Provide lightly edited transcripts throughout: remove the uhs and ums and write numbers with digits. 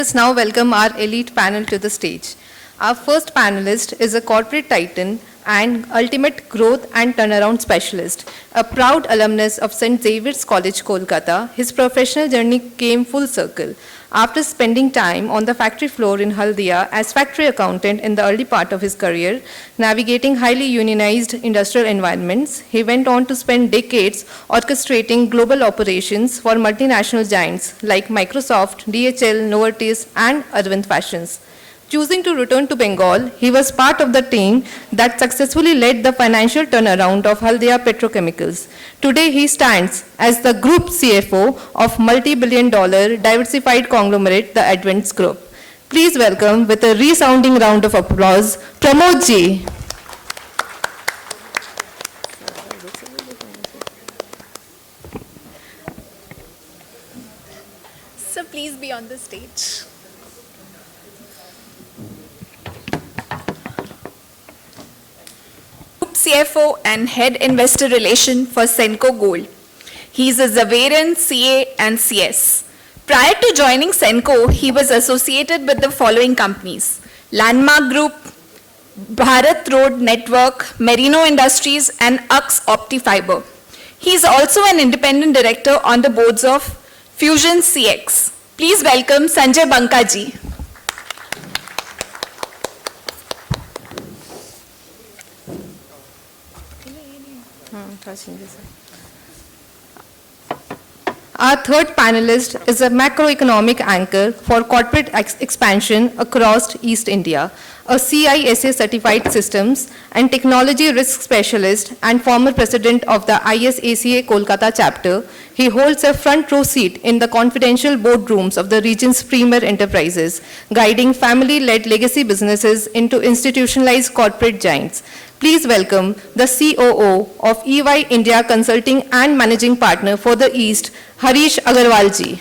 Let's now welcome our elite panel to the stage. Our first panelist is a corporate titan and ultimate growth and turnaround specialist. A proud alumnus of St. Xavier's College, Kolkata, his professional journey came full circle. After spending time on the factory floor in Haldia as factory accountant in the early part of his career, navigating highly unionized industrial environments, he went on to spend decades orchestrating global operations for multinational giants like Microsoft, DHL, Novartis, and Adventz Fashions. Choosing to return to Bengal, he was part of the team that successfully led the financial turnaround of Haldia Petrochemicals. Today, he stands as the Group CFO of multi-billion-dollar diversified conglomerate, the Adventz Group. Please welcome, with a resounding round of applause, Pramod G. So please be on the stage. CFO and Head Investor Relation for Senco Gold. He is a Zavarian CA and CS. Prior to joining Senco, he was associated with the following companies: Sanmarg Group, Bharat Road Network, Merino Industries, and Ux Optifiber. He is also an independent director on the boards of Fusion CX. Please welcome Sanjay Banka ji. Our third panelist is a macroeconomic anchor for corporate expansion across East India, a CISA certified systems and technology risk specialist and former president of the ISACA Kolkata chapter. He holds a front row seat in the confidential boardrooms of the region's premier enterprises, guiding family-led legacy businesses into institutionalized corporate giants. Please welcome the COO of EY India Consulting and Managing Partner for the East, Harish Agarwal ji.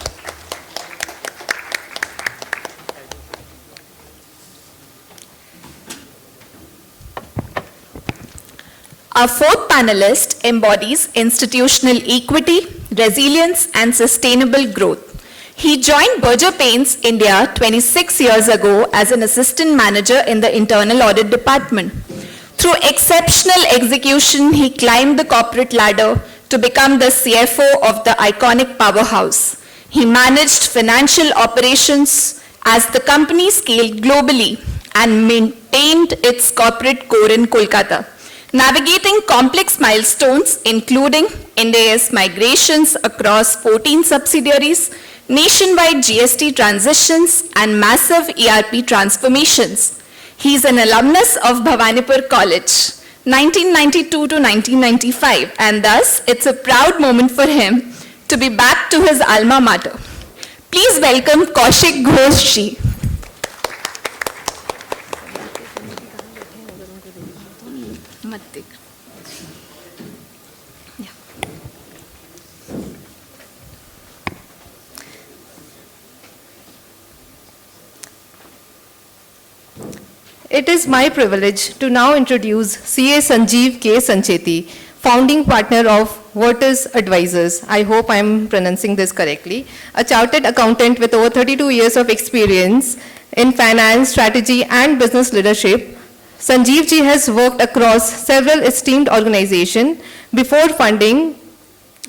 Our fourth panelist embodies institutional equity, resilience, and sustainable growth. He joined Berger Paints India 26 years ago as an assistant manager in the internal audit department. Through exceptional execution, he climbed the corporate ladder to become the CFO of the iconic powerhouse. He managed financial operations as the company scaled globally and maintained its corporate core in Kolkata, navigating complex milestones including Ind-AS migrations across 14 subsidiaries, nationwide GST transitions, and massive ERP transformations. He is an alumnus of Bhawanipur College, 1992 to 1995, and thus it's a proud moment for him to be back to his alma mater. Please welcome Kaushik Ghosh ji. It is my privilege to now introduce CA Sanjeev K. Sancheti, founding partner of Uirtus Advisors. I hope I am pronouncing this correctly. A chartered accountant with over 32 years of experience in finance, strategy, and business leadership. Sanjeev ji has worked across several esteemed organizations before funding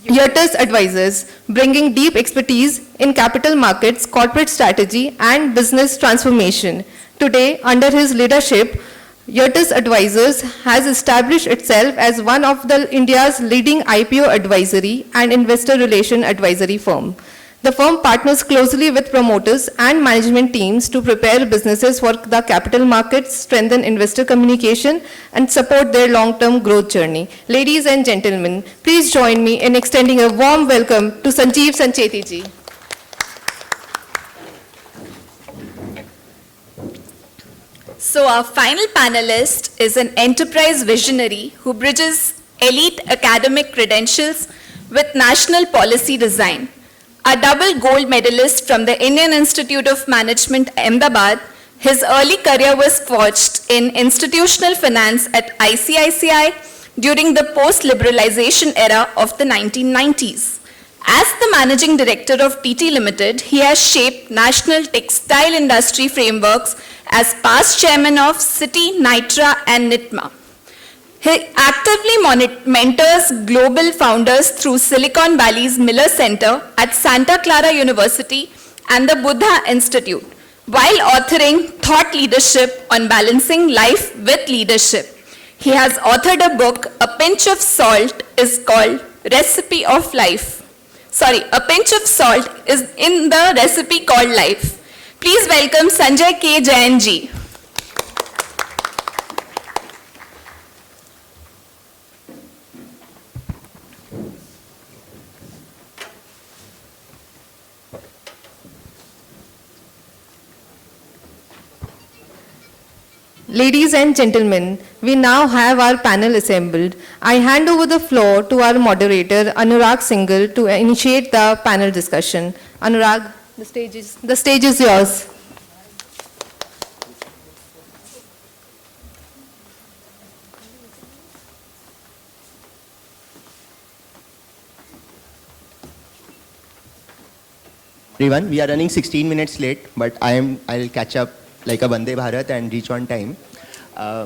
Uirtus Advisors, bringing deep expertise in capital markets, corporate strategy, and business transformation. Today, under his leadership, Uirtus Advisors has established itself as one of India's leading IPO advisory and investor relation advisory firm. The firm partners closely with promoters and management teams to prepare businesses for the capital markets, strengthen investor communication, and support their long-term growth journey. Ladies and gentlemen, please join me in extending a warm welcome to Sanjeev Sancheti ji. So our final panelist is an enterprise visionary who bridges elite academic credentials with national policy design. A double gold medalist from the Indian Institute of Management, Ahmedabad, his early career was forged in institutional finance at ICICI during the post-liberalization era of the 1990s. As the Managing Director of TT Limited, he has shaped national textile industry frameworks as past chairman of Citi, Nitra and NITMA. He actively mentors global founders through Silicon Valley's Miller Center at Santa Clara University and the Buddha Institute, while authoring Thought Leadership on Balancing Life with Leadership. He has authored a book, A Pinch of Salt is called Recipe of Life. A pinch of salt is in the recipe called life. Please welcome Sanjay K. Jain ji. Ladies and gentlemen, we now have our panel assembled. I hand over the floor to our moderator, Anurag Singhal, to initiate the panel discussion. Anurag, the stage is yours. Everyone, we are running 16 minutes late, but I'll catch up like a Vande Bharat and reach on time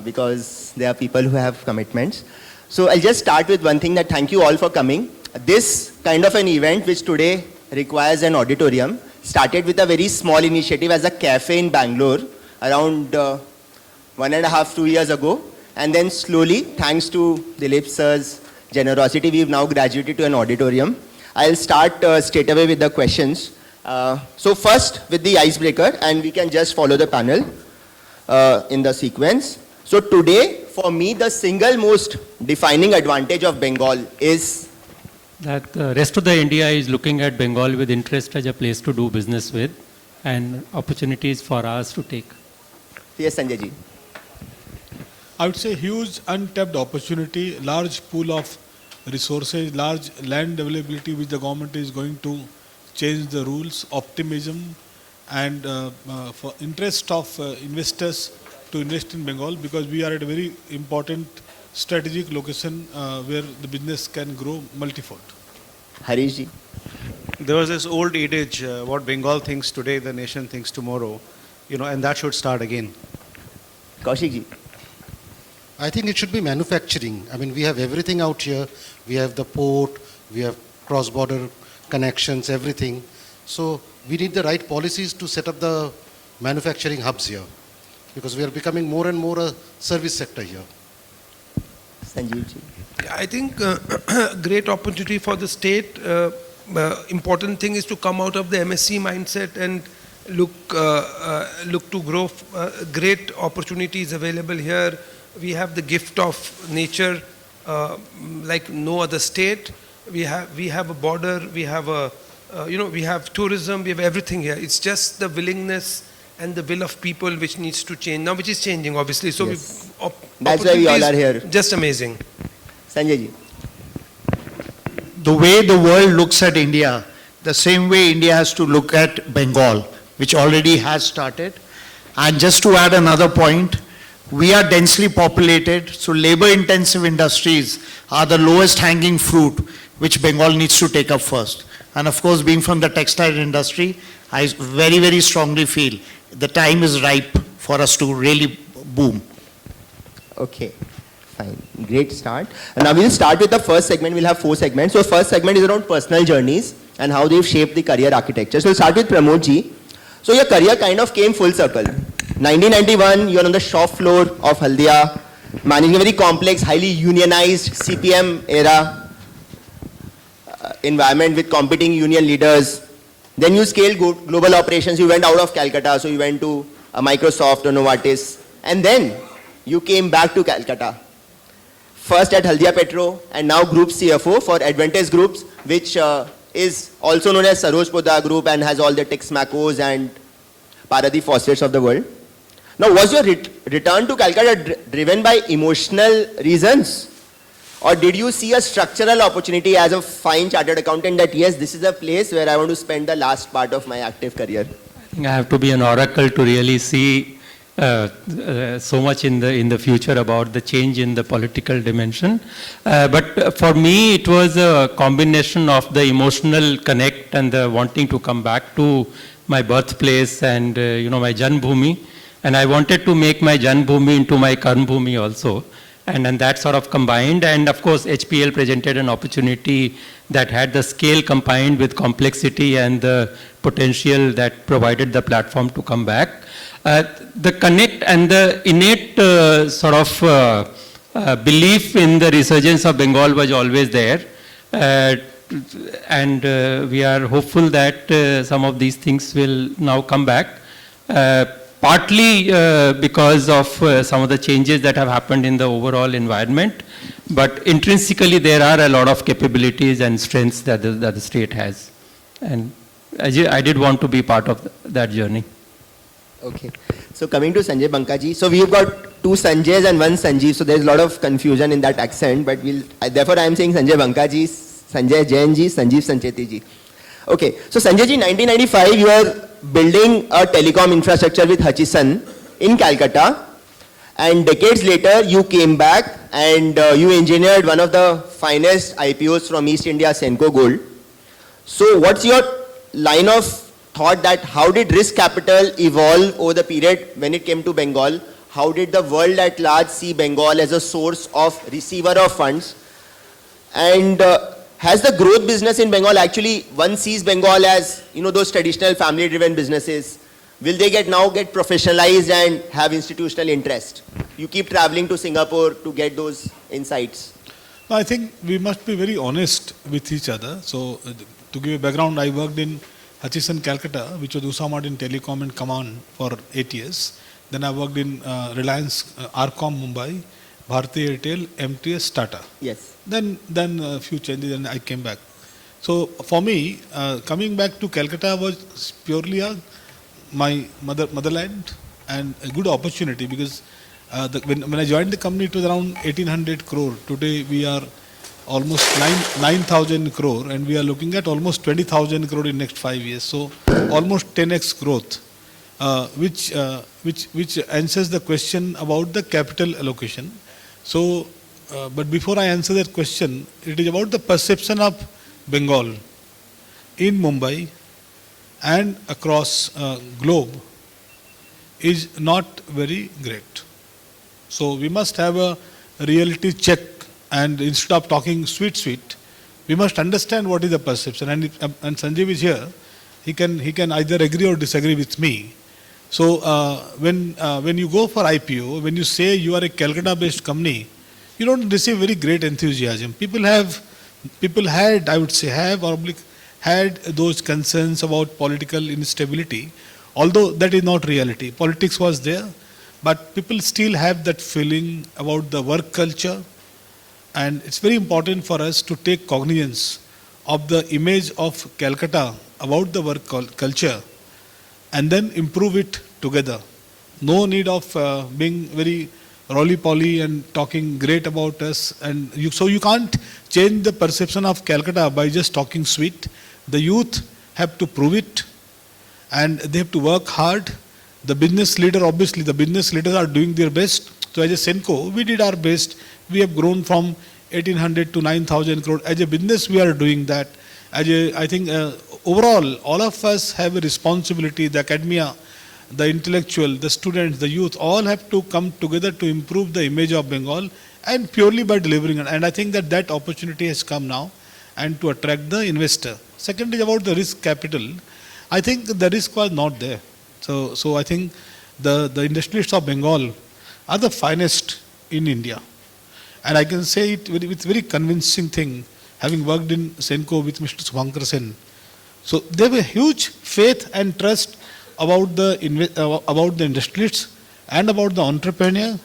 because there are people who have commitments. So I'll just start with one thing, that thank you all for coming. This kind of an event, which today requires an auditorium, started with a very small initiative as a cafe in Bangalore around 1.5-2 years ago. And then slowly, thanks to Dilip sir's generosity, we've now graduated to an auditorium. I'll start straight away with the questions. So first with the icebreaker, and we can just follow the panel in the sequence. So today, for me, the single most defining advantage of Bengal is that the rest of the India is looking at Bengal with interest as a place to do business with and opportunities for us to take. Yes, Sanjay ji. I would say huge untapped opportunity, large pool of resources, large land availability which the government is going to change the rules, optimism, and for interest of investors to invest in Bengal, because we are at a very important strategic location where the business can grow multifold. Harish ji. There was this old adage, what Bengal thinks today, the nation thinks tomorrow, and that should start again. Kaushik ji. I think it should be manufacturing. I mean, we have everything out here. We have the port, we have cross-border connections, everything. So we need the right policies to set up the manufacturing hubs here, because we are becoming more and more a service sector here. Sanjeev ji. I think great opportunity for the state. Important thing is to come out of the MSc mindset and look to grow. Great opportunities available here. We have the gift of nature like no other state. We have a border. We have we have tourism. We have everything here. It's just the willingness and the will of people which needs to change now, which is changing obviously. So yes. That's why we all are here. Just amazing. Sanjay ji. The way the world looks at India, the same way India has to look at Bengal, which already has started. And just to add another point, we are densely populated, so labor-intensive industries are the lowest hanging fruit, which Bengal needs to take up first. And of course, being from the textile industry, I very, very strongly feel the time is ripe for us to really boom. Okay, fine. Great start. And now we'll start with the first segment. We'll have 4 segments. So first segment is around personal journeys and how they've shaped the career architecture. So we'll start with Pramod ji. So your career kind of came full circle. 1991, you're on the shop floor of Haldia, managing a very complex, highly unionized CPM era environment with competing union leaders. Then you scaled global operations. You went out of Calcutta, so you went to Microsoft or Novartis. And then you came back to Calcutta. First at Haldia Petro and now Group CFO for Adventz Groups, which is also known as Sarojpoda Group and has all the Texmacos and Paradip Phosphates of the world. Now, was your return to Calcutta driven by emotional reasons? Or did you see a structural opportunity as a fine chartered accountant that yes, this is a place where I want to spend the last part of my active career? I think I have to be an oracle to really see so much in the future about the change in the political dimension. But for me, it was a combination of the emotional connect and the wanting to come back to my birthplace and my Janbhoomi. And I wanted to make my Janbhoomi into my Karmbhoomi also. And that sort of combined. And of course, HPL presented an opportunity that had the scale combined with complexity and the potential that provided the platform to come back. The connect and the innate belief in the resurgence of Bengal was always there. And we are hopeful that some of these things will now come back. Partly because of some of the changes that have happened in the overall environment, but intrinsically there are a lot of capabilities and strengths that the state has. And I did want to be part of that journey. Okay. So coming to Sanjay Banka ji, so we've got two Sanjays and one Sanjeev, so there's a lot of confusion in that accent, but therefore I am saying Sanjay Banka ji, Sanjay Jain ji, Sanjeev Sancheti ji. Okay, so Sanjay ji, 1995 you are building a telecom infrastructure with Hutchison in Calcutta, and decades later you came back and you engineered one of the finest IPOs from East India, Senco Gold. So what's your line of thought that how did risk capital evolve over the period when it came to Bengal? How did the world at large see Bengal as a source of receiver of funds? And has the growth business in Bengal actually, one sees Bengal as, those traditional family-driven businesses, will they now get professionalized and have institutional interest? You keep traveling to Singapore to get those insights. No, I think we must be very honest with each other. So, to give a background, I worked in Hutchison, Calcutta, which was Usha Martin Telecom and Command for 8 years. Then I worked in Reliance Arcom Mumbai, Bharti Airtel, MTS, Tata. Yes. Then a few changes and I came back. So for me, coming back to Calcutta was purely my motherland and a good opportunity because when I joined the company, it was around 1800 crore. Today we are almost 9,000 crore and we are looking at almost 20,000 crore in next 5 years. So almost 10x growth, which answers the question about the capital allocation. So, but before I answer that question, it is about the perception of Bengal in Mumbai and across globe is not very great. So we must have a reality check, and instead of talking sweet, we must understand what is the perception. And Sanjeev is here, he can either agree or disagree with me. So when you go for IPO, when you say you are a Calcutta-based company, you don't receive very great enthusiasm. People had, I would say, had those concerns about political instability, although that is not reality. Politics was there, but people still have that feeling about the work culture, and it's very important for us to take cognizance of the image of Calcutta about the work culture and then improve it together. No need of being very roly-poly and talking great about us. And so you can't change the perception of Calcutta by just talking sweet. The youth have to prove it and they have to work hard. The business leader, obviously, the business leaders are doing their best. So as a Senco, we did our best. We have grown from 1800 to 9,000 crore. As a business, we are doing that. I think overall, all of us have a responsibility. The academia, the intellectual, the students, the youth, all have to come together to improve the image of Bengal and purely by delivering. And I think that opportunity has come now and to attract the investor. Second is about the risk capital. I think the risk was not there. So I think the industrialists of Bengal are the finest in India. And I can say it with very convincing thing, having worked in Senco with Mr. Subhankar Sen. So they have a huge faith and trust about the industrialists and about the entrepreneur.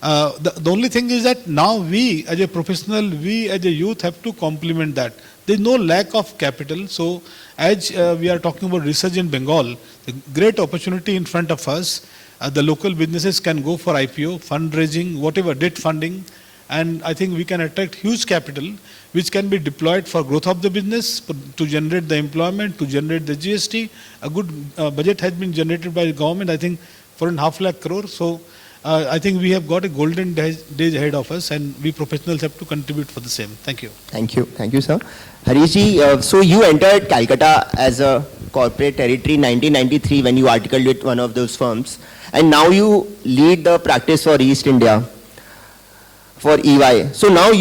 The only thing is that now we as a professional, we as a youth have to complement that. There is no lack of capital. So as we are talking about Resurgent Bengal, the great opportunity in front of us, the local businesses can go for IPO, fundraising, whatever, debt funding. And I think we can attract huge capital which can be deployed for growth of the business, to generate the employment, to generate the GST. A good budget has been generated by the government. I think 4.5 lakh crore. So I think we have got a golden days ahead of us, and we professionals have to contribute for the same. Thank you. Thank you, sir. Harish ji, so you entered Calcutta as a corporate territory in 1993 when you articled with one of those firms, and now you lead the practice for East India for EY. So now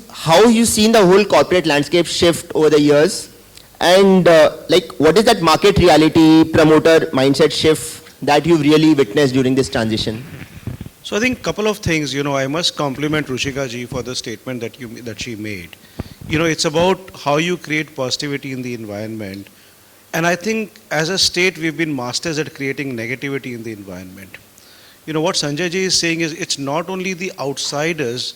how you seen the whole corporate landscape shift over the years, and like what is that market reality, promoter mindset shift that you've really witnessed during this transition? So I think a couple of things, I must compliment Ruchika ji for the statement that she made. It's about how you create positivity in the environment. And I think as a state, we've been masters at creating negativity in the environment. What Sanjay ji is saying is it's not only the outsiders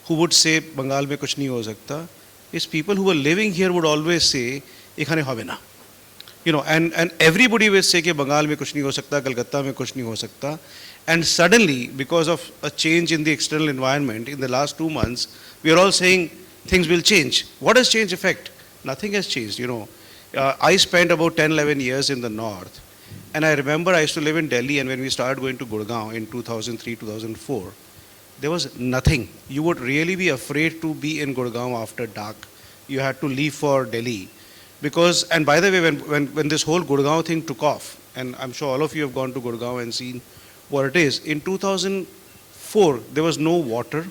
who would say, Bengal mein kuch nahi ho sakta. It's people who are living here would always say, ekhane hobe na. And everybody will say that Bengal mein kuch nahi ho sakta, Kolkata mein kuch nahi ho sakta. And suddenly, because of a change in the external environment in the last 2 months, we are all saying things will change. What has changed effect? Nothing has changed. I spent about 10, 11 years in the north. And I remember I used to live in Delhi, and when we started going to Gurgaon in 2003, 2004, there was nothing. You would really be afraid to be in Gurgaon after dark. You had to leave for Delhi. And by the way, when this whole Gurgaon thing took off, and I'm sure all of you have gone to Gurgaon and seen what it is. In 2004, there was no water,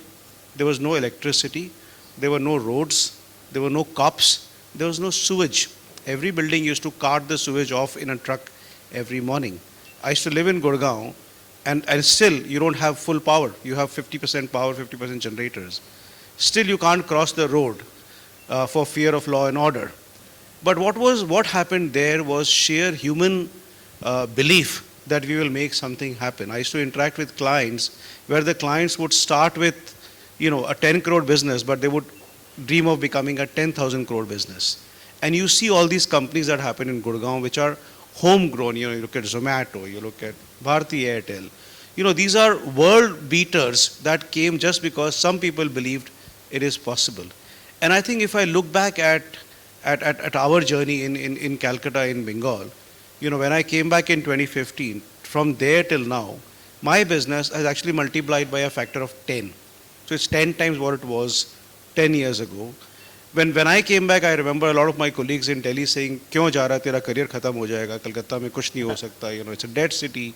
there was no electricity, there were no roads, there were no cops, there was no sewage. Every building used to cart the sewage off in a truck every morning. I used to live in Gurgaon, and still you don't have full power. You have 50% power, 50% generators. Still you can't cross the road for fear of law and order. But what happened there was sheer human belief that we will make something happen. I used to interact with clients where the clients would start with, a 10 crore business, but they would dream of becoming a 10,000 crore business. And you see all these companies that happen in Gurgaon, which are homegrown. You look at Zomato, you look at Bharti Airtel. These are world beaters that came just because some people believed it is possible. And I think if I look back at our journey in Calcutta, in Bengal, when I came back in 2015, from there till now, my business has actually multiplied by a factor of 10. So it's 10 times what it was 10 years ago. When I came back, I remember a lot of my colleagues in Delhi saying, "Kyun ja raha, tera career khatam ho jayega, Kolkata mein kuch nahi ho sakta, it's a dead city."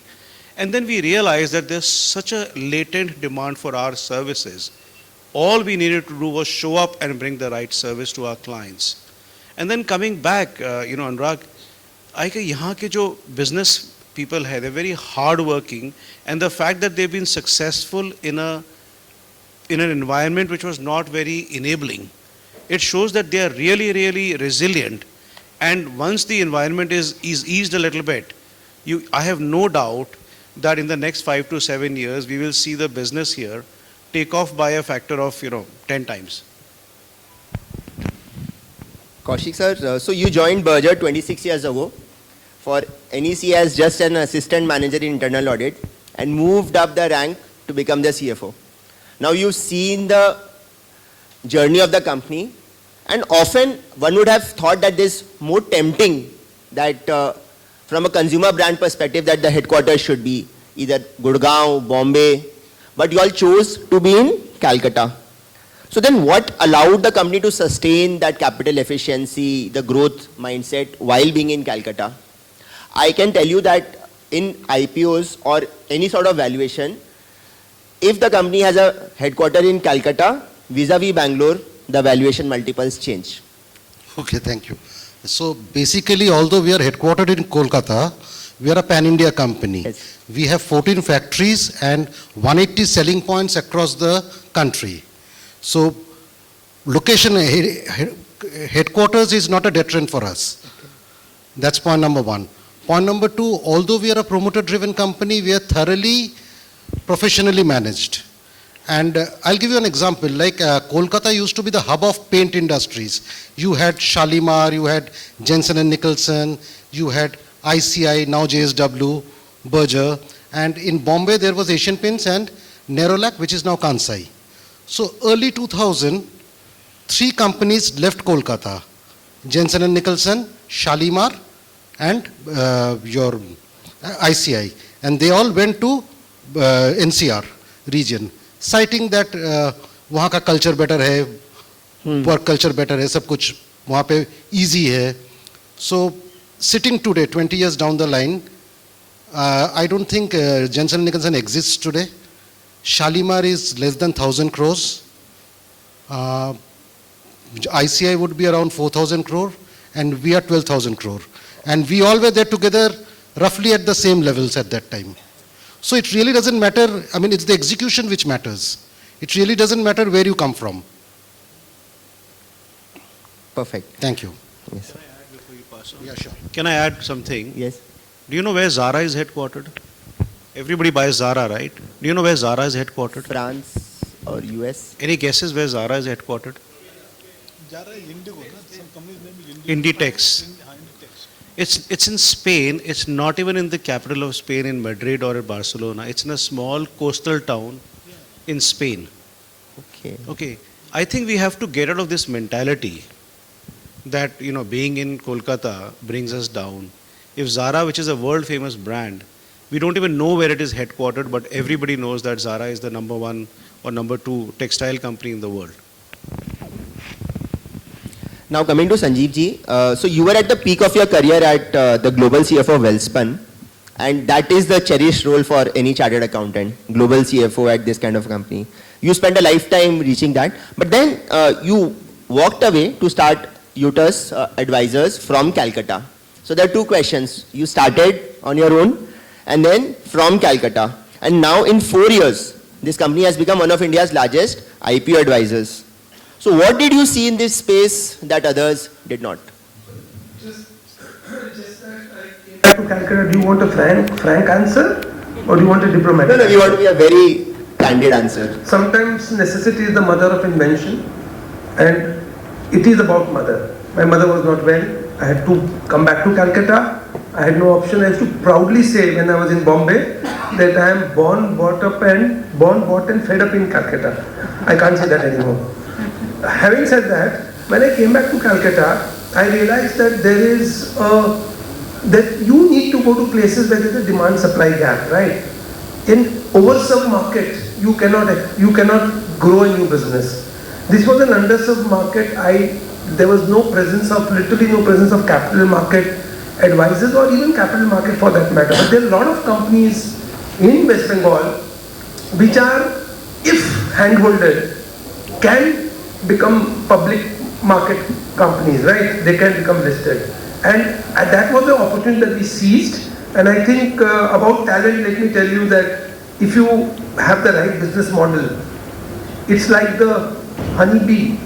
And then we realized that there's such a latent demand for our services. All we needed to do was show up and bring the right service to our clients. And then coming back, Anurag, I think यहाँ के जो business people है, they're very hardworking, and the fact that they've been successful in an environment which was not very enabling, it shows that they are really, really resilient. And once the environment is eased a little bit, I have no doubt that in the next 5 to 7 years, we will see the business here take off by a factor of 10 times. Kaushik sir, so you joined Berger 26 years ago for NEC as just an assistant manager in internal audit and moved up the rank to become the CFO. Now you've seen the journey of the company, and often one would have thought that this more tempting that from a consumer brand perspective that the headquarters should be either Gurgaon, Bombay, but you all chose to be in Calcutta. So then what allowed the company to sustain that capital efficiency, the growth mindset while being in Calcutta? I can tell you that in IPOs or any sort of valuation, if the company has a headquarter in Calcutta, vis-a-vis Bangalore, the valuation multiples change. Okay, thank you. So basically, although we are headquartered in Kolkata, we are a pan-India company. Yes. We have 14 factories and 180 selling points across the country. So location, headquarters is not a deterrent for us. That's point number one. Point number two, although we are a promoter-driven company, we are thoroughly professionally managed. And I'll give you an example, like Kolkata used to be the hub of paint industries. You had Shalimar, you had Jensen & Nicholson, you had ICI, now JSW, Berger, and in Bombay there was Asian Paints and Nerolac, which is now Kansai. So early 2000, 3 companies left Kolkata, Jensen & Nicholson, Shalimar, and your ICI. And they all went to NCR region, citing that वहाँ का culture better है, work culture better है, सब कुछ वहाँ पे easy है. So sitting today, 20 years down the line, I don't think Jensen Nicholson exists today. Shalimar is less than 1,000 crores. ICI would be around 4,000 crore, and we are 12,000 crore. And we all were there together roughly at the same levels at that time. So it really doesn't matter, I mean, it's the execution which matters. It really doesn't matter where you come from. Perfect. Thank you. Yes, sir. Yeah, sure. Can I add something? Yes. Do you know where Zara is headquartered? Everybody buys Zara, right? Do you know where Zara is headquartered? France or US? Any guesses where Zara is headquartered? Zara is Indigo, na? Some company's name is Indigo. Inditex. It's in Spain. It's not even in the capital of Spain, in Madrid or in Barcelona. It's in a small coastal town in Spain. Okay. Okay. I think we have to get out of this mentality that, being in Kolkata brings us down. If Zara, which is a world famous brand, we don't even know where it is headquartered, but everybody knows that Zara is the number 1 or number 2 textile company in the world. Now coming to Sanjeev ji, so you were at the peak of your career at the Global CFO Welspun, and that is the cherished role for any chartered accountant, Global CFO at this kind of company. You spent a lifetime reaching that, but then you walked away to start Uirtus Advisors from Calcutta. So there are two questions. You started on your own and then from Calcutta. And now in 4 years, this company has become one of India's largest IPO advisors. So what did you see in this space that others did not? Just that I came back to Calcutta. Do you want a frank answer or do you want a diplomatic? No, we want to be a very candid answer. Sometimes necessity is the mother of invention, and it is about mother. My mother was not well. I had to come back to Calcutta. I had no option. I used to proudly say when I was in Bombay that I am born, brought, and fed up in Calcutta. I can't say that anymore. Having said that, when I came back to Calcutta, I realized that there is that you need to go to places where there is a demand-supply gap, right? In overserved market, you cannot grow a new business. This was an underserved market. There was literally no presence of capital market advisors or even capital market for that matter. But there are a lot of companies in West Bengal which are, if handholded, can become public market companies, right? They can become listed. And that was the opportunity that we seized. And I think about talent, let me tell you that if you have the right business model, it's like the honeybee.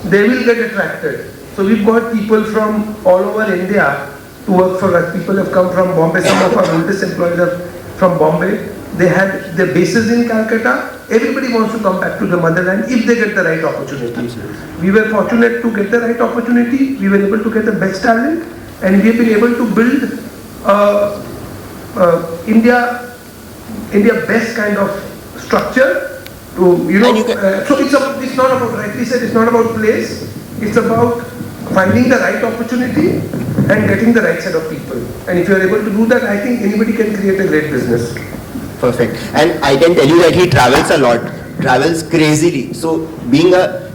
They will get attracted. So we've got people from all over India to work for us. People have come from Bombay. Some of our oldest employees are from Bombay. They had their bases in Calcutta. Everybody wants to come back to the motherland if they get the right opportunity. We were fortunate to get the right opportunity. We were able to get the best talent, and we've been able to build India best kind of structure. So it's not about, rightly said, it's not about place. It's about finding the right opportunity and getting the right set of people. And if you are able to do that, I think anybody can create a great business. Perfect. And I can tell you that he travels a lot, travels crazily. So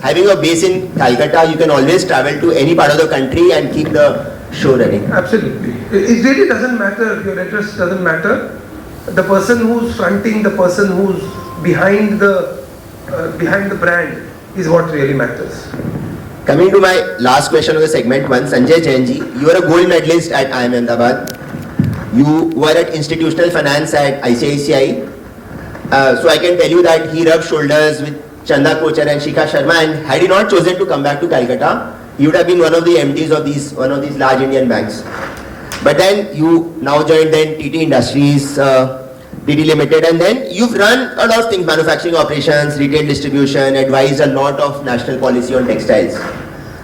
having a base in Calcutta, you can always travel to any part of the country and keep the show running. Absolutely. It really doesn't matter. Your address doesn't matter. The person who's fronting, the person who's behind the brand is what really matters. Coming to my last question of the segment one, Sanjay Jain ji, you are a gold medalist at IIM Ahmedabad. You were at institutional finance at ICICI. So I can tell you that he rubbed shoulders with Chanda Kochar and Shikha Sharma, and had he not chosen to come back to Calcutta, he would have been one of the MDs of one of these large Indian banks. But then you now joined then TT Industries, TT Limited, and then you've run a lot of things, manufacturing operations, retail distribution, advised a lot of national policy on textiles.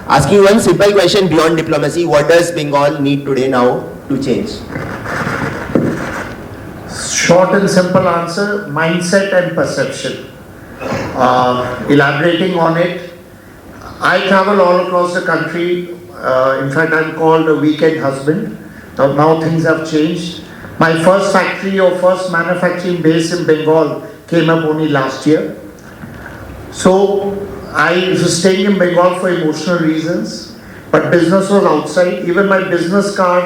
Asking one simple question beyond diplomacy, what does Bengal need today now to change? Short and simple answer, mindset and perception. Elaborating on it, I travel all across the country. In fact, I'm called a weekend husband. Now things have changed. My first factory or first manufacturing base in Bengal came up only last year. So I was staying in Bengal for emotional reasons, but business was outside. Even my business card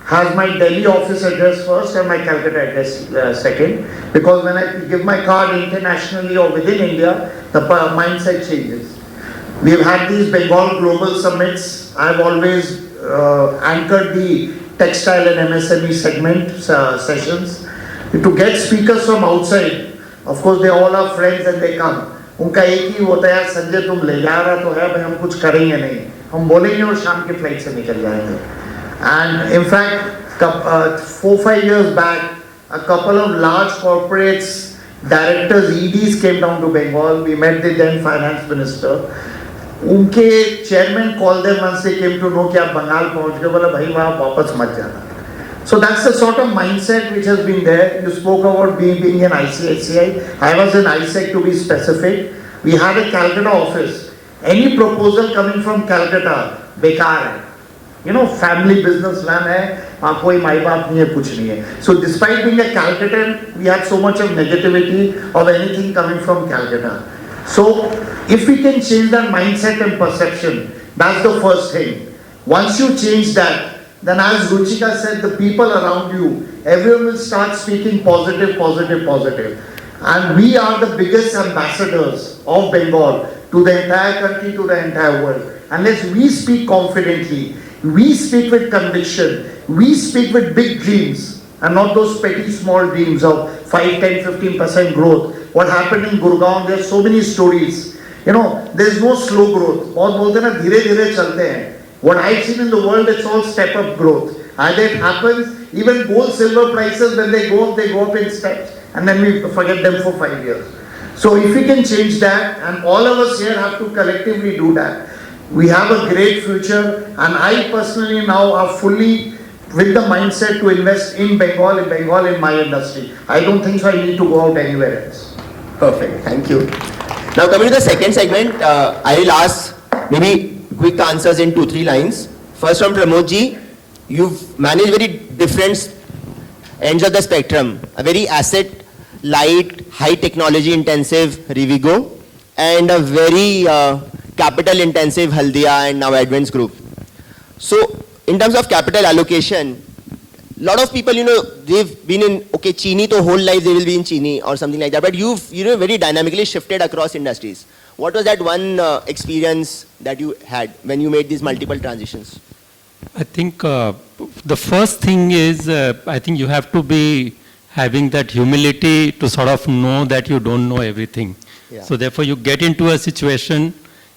has my Delhi office address first and my Calcutta address second, because when I give my card internationally or within India, the mindset changes. We've had these Bengal global summits. I've always anchored the textile and MSME segment sessions. To get speakers from outside, of course they all are friends and they come. उनका एक ही होता है, संजय तुम ले जा रहा तो है भाई, हम कुछ करेंगे नहीं, हम बोलेंगे और शाम के फ्लाइट से निकल जाएंगे. And in fact, 4-5 years back, a couple of large corporates, directors, EDs came down to Bengal. We met the then finance minister. उनके chairman called them once they came to know कि आप बंगाल पहुंच गए, बोला भाई वहाँ वापस मत जाना. So that's the sort of mindset which has been there. You spoke about being in ICICI. I was in ISEC to be specific. We had a Calcutta office. Any proposal coming from Calcutta, बेकार है. You know, family businessman है, कोई माई बाप नहीं है, कुछ नहीं है. So despite being a Calcuttan, we had so much of negativity of anything coming from Calcutta. So if we can change that mindset and perception, that's the first thing. Once you change that, then as Ruchika said, the people around you, everyone will start speaking positive, positive, positive. And we are the biggest ambassadors of Bengal to the entire country, to the entire world. Unless we speak confidently, we speak with conviction, we speak with big dreams, and not those petty small dreams of 5, 10, 15% growth. What happened in Gurgaon, there are so many stories. You know, there is no slow growth. बहुत बोलते हैं ना, धीरे धीरे चलते हैं. What I've seen in the world, it's all step-up growth. Either it happens, even gold, silver prices, when they go up in steps, and then we forget them for 5 years. So if we can change that, and all of us here have to collectively do that, we have a great future. And I personally now are fully with the mindset to invest in Bengal in my industry. I don't think so I need to go out anywhere else. Perfect, thank you. Now coming to the second segment, I will ask maybe quick answers in 2-3 lines. First from Pramod ji, you've managed very different ends of the spectrum. A very asset light, high technology intensive Rivigo, and a very capital intensive Haldia and now Adventz Group. So in terms of capital allocation, lot of people, you know, they've been in, okay, Chini to whole life they will be in Chini or something like that, but you've, you know, very dynamically shifted across industries. What was that one experience that you had when you made these multiple transitions? I think the first thing is, I think you have to be having that humility to sort of know that you don't know everything. Yeah. So therefore you get into a situation,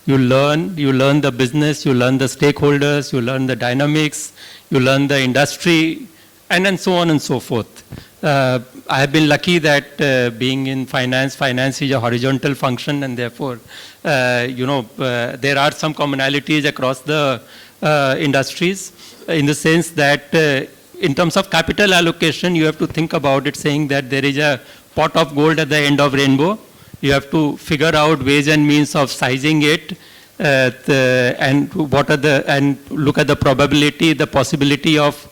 you learn the business, you learn the stakeholders, you learn the dynamics, you learn the industry, and then so on and so forth. I have been lucky that being in finance is a horizontal function, and therefore, there are some commonalities across the industries, in the sense that in terms of capital allocation, you have to think about it saying that there is a pot of gold at the end of rainbow. You have to figure out ways and means of sizing it, and look at the probability, the possibility of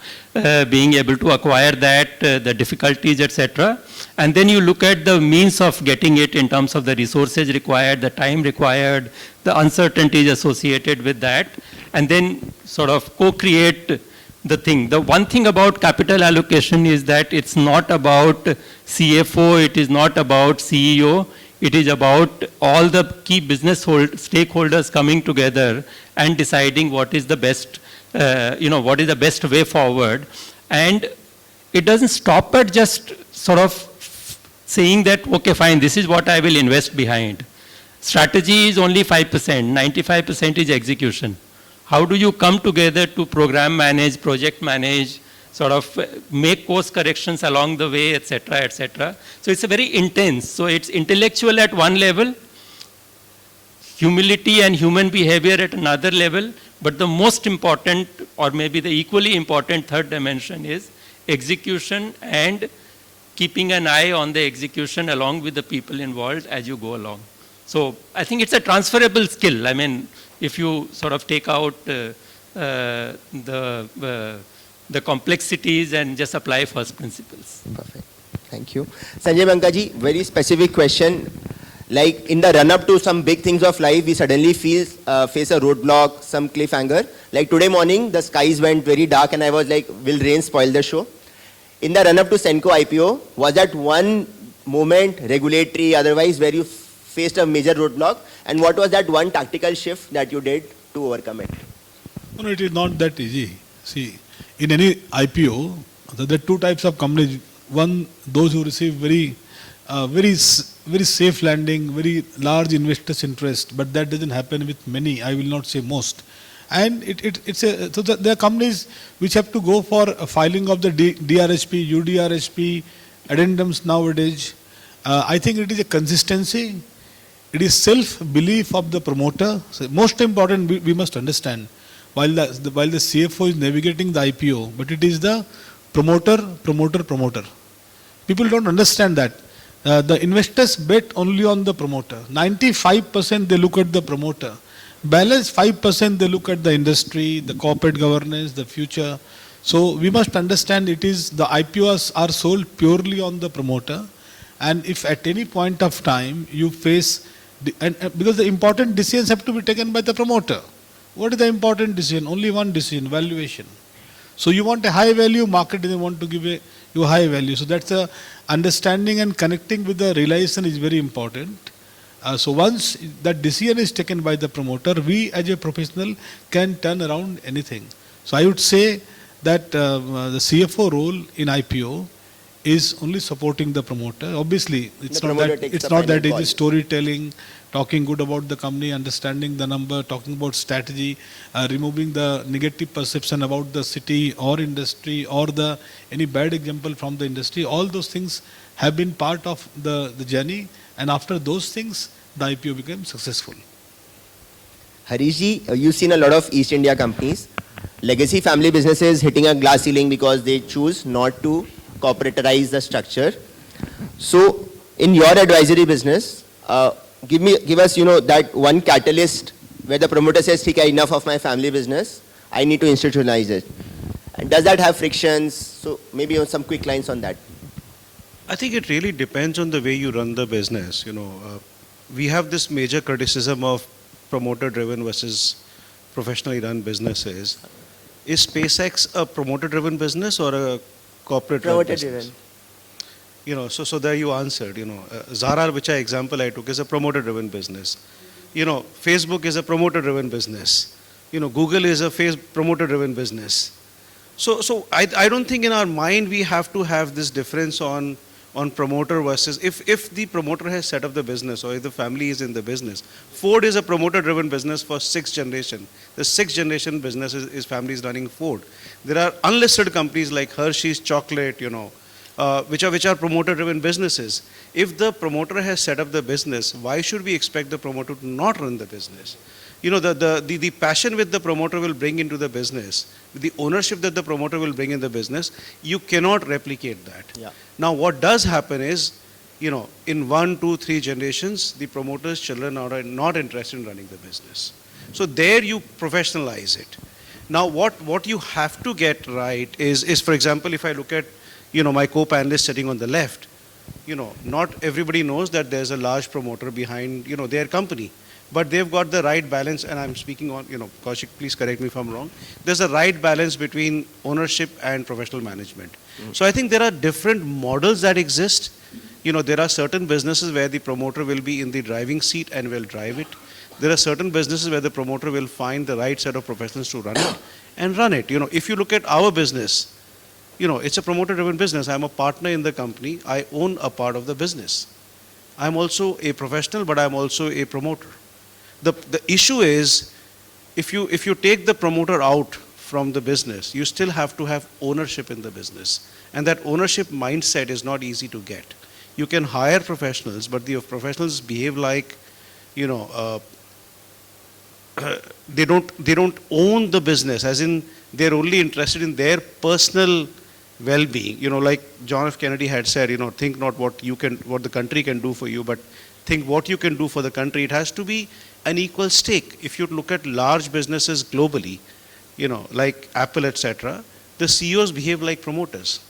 being able to acquire that, the difficulties, etc. And then you look at the means of getting it in terms of the resources required, the time required, the uncertainties associated with that, and then sort of co-create the thing. The one thing about capital allocation is that it's not about CFO, it is not about CEO, it is about all the key business stakeholders coming together and deciding what is the best, what is the best way forward. And it doesn't stop at just sort of saying that, okay, fine, this is what I will invest behind. Strategy is only 5%, 95% is execution. How do you come together to program manage, project manage, sort of make course corrections along the way, etc., etc. So it's a very intense. So it's intellectual at one level, humility and human behavior at another level, but the most important, or maybe the equally important third dimension is execution and keeping an eye on the execution along with the people involved as you go along. So I think it's a transferable skill. I mean, if you sort of take out the the complexities and just apply first principles. Perfect. Thank you. Sanjay Banka ji, very specific question. Like in the run-up to some big things of life, we suddenly face a roadblock, some cliffhanger. Like today morning, the skies went very dark and I was like, will rain spoil the show? In the run-up to Senco IPO, was that one moment, regulatory, otherwise, where you faced a major roadblock? And what was that one tactical shift that you did to overcome it? No, it is not that easy. See, in any IPO, there are two types of companies. One, those who receive very safe landing, very large investors' interest, but that doesn't happen with many. I will not say most. And there are companies which have to go for a filing of the DRHP, UDRHP, addendums nowadays. I think it is a consistency. It is self-belief of the promoter. So most important, we must understand, while the CFO is navigating the IPO, but it is the promoter. People don't understand that. The investors bet only on the promoter. 95% they look at the promoter. Balance 5% they look at the industry, the corporate governance, the future. So we must understand it is the IPOs are sold purely on the promoter. And if at any point of time you face, because the important decisions have to be taken by the promoter. What is the important decision? Only one decision, valuation. So you want a high value, market doesn't want to give you high value. So that's a understanding and connecting with the realization is very important. So once that decision is taken by the promoter, we as a professional can turn around anything. So I would say that the CFO role in IPO is only supporting the promoter. Obviously, it's not that easy. Storytelling, talking good about the company, understanding the number, talking about strategy, removing the negative perception about the city or industry or any bad example from the industry. All those things have been part of the journey, and after those things, the IPO became successful. Harish ji, you've seen a lot of East India companies, legacy family businesses hitting a glass ceiling because they choose not to corporateize the structure. So, in your advisory business, give us, that one catalyst where the promoter says, "Okay, enough of my family business, I need to institutionalize it." And does that have frictions? So, maybe some quick lines on that. I think it really depends on the way you run the business. We have this major criticism of promoter-driven versus professionally run businesses. Is SpaceX a promoter-driven business or a corporate-run business? So there you answered. Zara, which example I took, is a promoter-driven business. Facebook is a promoter-driven business. Google is a promoter-driven business. So I don't think in our mind we have to have this difference on promoter versus, if the promoter has set up the business or if the family is in the business. Ford is a promoter-driven business for 6th generation. The 6th generation business is families running Ford. There are unlisted companies like Hershey's Chocolate, which are promoter-driven businesses. If the promoter has set up the business, why should we expect the promoter to not run the business? The passion which the promoter will bring into the business, the ownership that the promoter will bring in the business, you cannot replicate that. Yeah. Now, what does happen is, in 1, 2, 3 generations, the promoter's children are not interested in running the business. So there you professionalize it. Now, what you have to get right is, for example, if I look at, my co-panelist sitting on the left, not everybody knows that there's a large promoter behind, their company. But they've got the right balance, and I'm speaking on, Kaushik, please correct me if I'm wrong. There's a right balance between ownership and professional management. So I think there are different models that exist. There are certain businesses where the promoter will be in the driving seat and will drive it. There are certain businesses where the promoter will find the right set of professionals to run it and run it. If you look at our business, it's a promoter-driven business. I'm a partner in the company. I own a part of the business. I'm also a professional, but I'm also a promoter. The issue is, if you take the promoter out from the business, you still have to have ownership in the business. And that ownership mindset is not easy to get. You can hire professionals, but the professionals behave like, they don't own the business, as in they're only interested in their personal well-being. Like John F. Kennedy had said, think not what the country can do for you, but think what you can do for the country. It has to be an equal stake. If you look at large businesses globally, like Apple, etc., the CEOs behave like promoters.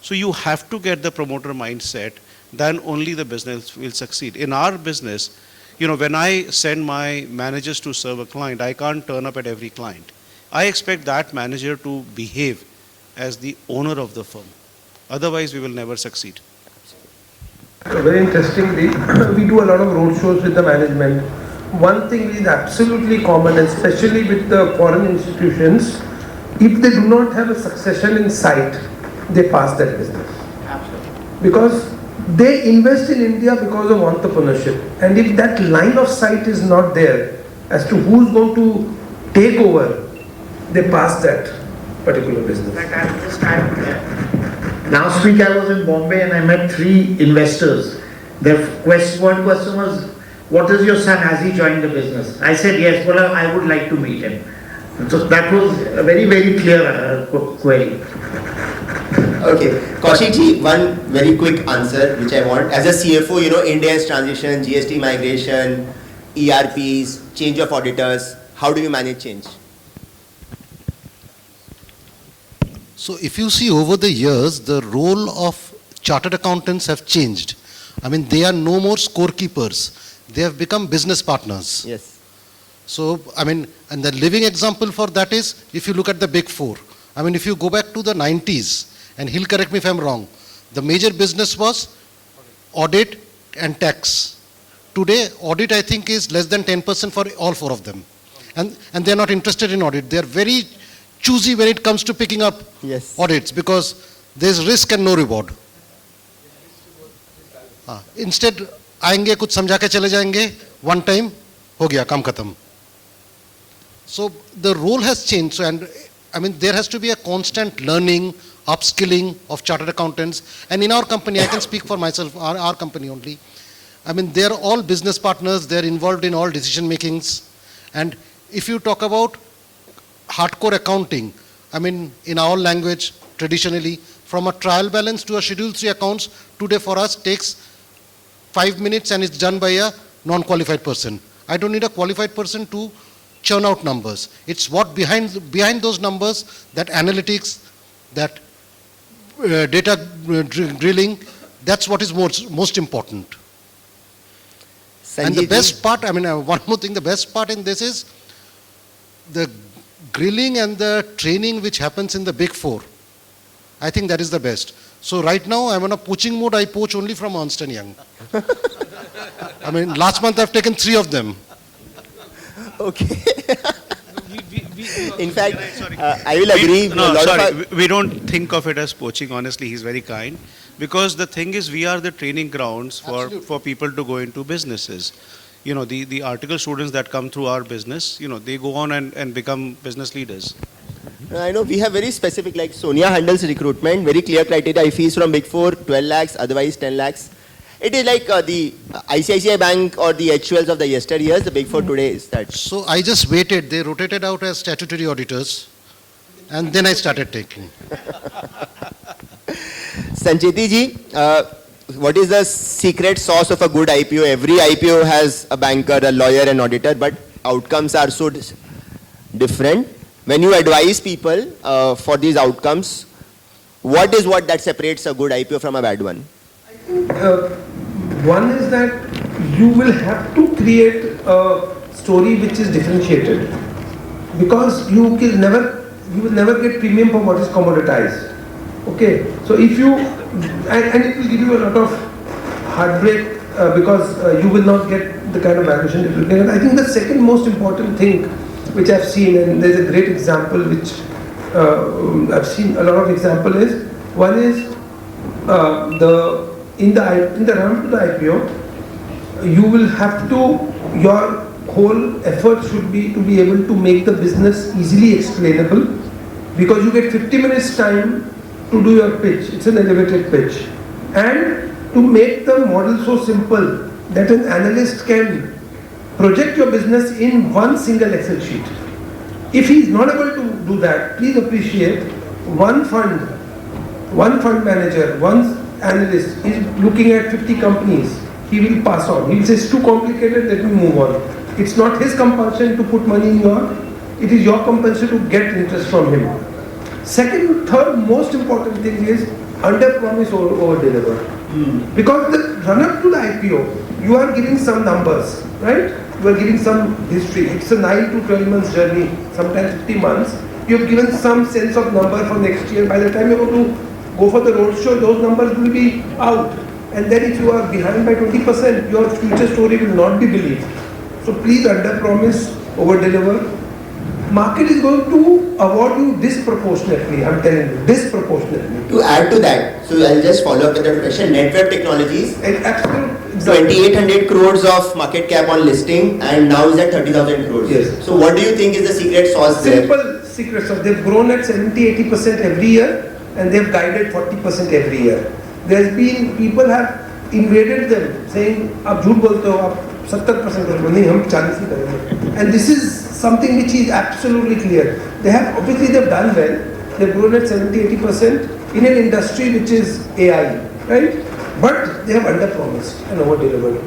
So you have to get the promoter mindset, then only the business will succeed. In our business, when I send my managers to serve a client, I can't turn up at every client. I expect that manager to behave as the owner of the firm. Otherwise, we will never succeed. Very interestingly, we do a lot of roadshows with the management. One thing is absolutely common, especially with the foreign institutions, if they do not have a succession in sight, they pass that business. Absolutely. Because they invest in India because of entrepreneurship. And if that line of sight is not there as to who's going to take over, they pass that particular business. Like I'll just add to that. Last week I was in Bombay and I met 3 investors. Their one question was, what is your son, has he joined the business? I said yes, well I would like to meet him. So that was a very, very clear query. Okay, Kaushik ji, one very quick answer which I want. As a CFO, Ind-AS transition, GST migration, ERPs, change of auditors, how do you manage change? So if you see over the years, the role of chartered accountants have changed. I mean, they are no more scorekeepers. They have become business partners. Yes. So, I mean, and the living example for that is, if you look at the big 4. I mean, if you go back to the 90s, and he'll correct me if I'm wrong, the major business was audit and tax. Today, audit I think is less than 10% for all 4 of them. And they're not interested in audit. They're very choosy when it comes to picking up audits because there's risk and no reward. Instead, आएंगे कुछ समझा के चले जाएंगे, one time, हो गया काम खत्म. So the role has changed. So, and I mean, there has to be a constant learning, upskilling of chartered accountants. And in our company, I can speak for myself, our company only. I mean, they're all business partners. They're involved in all decision makings. And if you talk about hardcore accounting, I mean, in our language, traditionally, from a trial balance to a Schedule 3 accounts, today for us takes 5 minutes and it's done by a non-qualified person. I don't need a qualified person to churn out numbers. It's what behind those numbers, that analytics, that data drilling, that's what is most important. And the best part, I mean, one more thing, the best part in this is the grilling and the training which happens in the big 4. I think that is the best. So right now I'm on a poaching mode. I poach only from Ernst & Young. I mean, last month I've taken 3 of them. Okay. In fact, I will agree. We don't think of it as poaching. Honestly, he's very kind. Because the thing is, we are the training grounds for people to go into businesses. The article students that come through our business, they go on and become business leaders. I know we have very specific, like Sonia handles recruitment, very clear criteria. If he's from Big 4, 12 lakhs, otherwise 10 lakhs. It is like the ICICI Bank or the HULs of the yesteryears, the Big 4 today is that. So I just waited. They rotated out as statutory auditors. And then I started taking. Sancheti ji, what is the secret sauce of a good IPO? Every IPO has a banker, a lawyer, an auditor, but outcomes are so different. When you advise people for these outcomes, what is that separates a good IPO from a bad one? I think one is that you will have to create a story which is differentiated, because you will never get premium for what is commoditized. Okay, so if you, and it will give you a lot of heartbreak because you will not get the kind of valuation it will get. And I think the second most important thing which I've seen, and there's a great example which I've seen a lot of example is, one is in the run to the IPO, you will have to, your whole effort should be to be able to make the business easily explainable, because you get 50 minutes time to do your pitch. It's an elevated pitch, and to make the model so simple that an analyst can project your business in one single Excel sheet. If he is not able to do that, please appreciate one fund manager, one analyst is looking at 50 companies. He will pass on. He will say it's too complicated, let me move on. It's not his compulsion to put money in it is your compulsion to get interest from him. Second, third most important thing is under promise over deliver. Because the run up to the IPO, you are giving some numbers, right? You are giving some history. It's a 9 to 12 months journey, sometimes 50 months. You have given some sense of number for next year. By the time you are going to go for the roadshow, those numbers will be out. And then if you are behind by 20%, your future story will not be believed. So please under promise, over deliver. Market is going to award you disproportionately, I'm telling you, disproportionately. To add to that, so I'll just follow up with that question. Netweb Technologies, Absolutely. 2,800 crores of market cap on listing and now is at 30,000 crores. Yes. So what do you think is the secret sauce there? Simple secret sauce. They've grown at 70-80% every year and they've guided 40% every year. There's been, people have invaded them saying, "Aap jhoot bolte ho, aap 70% karo." Nahi, hum 40 hi karenge. And this is something which is absolutely clear. They have, obviously they've done well. They've grown at 70-80% in an industry which is AI, right? But they have under-promised and over-delivered.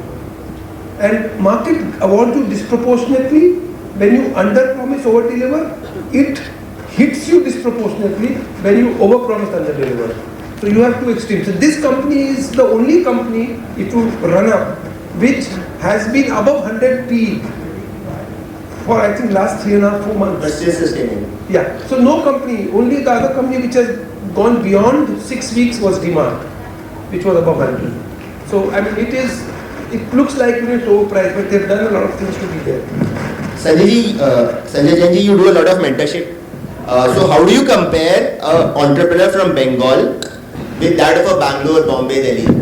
And market awards you disproportionately. When you under-promise, over-deliver, it hits you disproportionately when you over-promise, under-deliver. So you have two extremes. So this company is the only company, if you run up, which has been above 100 P for I think last 3.5-4 months. But still sustaining. Yeah. So no company, only the other company which has gone beyond 6 weeks was Demand, which was above 100. So I mean it looks like it's overpriced, but they've done a lot of things to be there. Sanjay Jain ji, you do a lot of mentorship. So how do you compare an entrepreneur from Bengal with that of a Bangalore, Bombay, Delhi?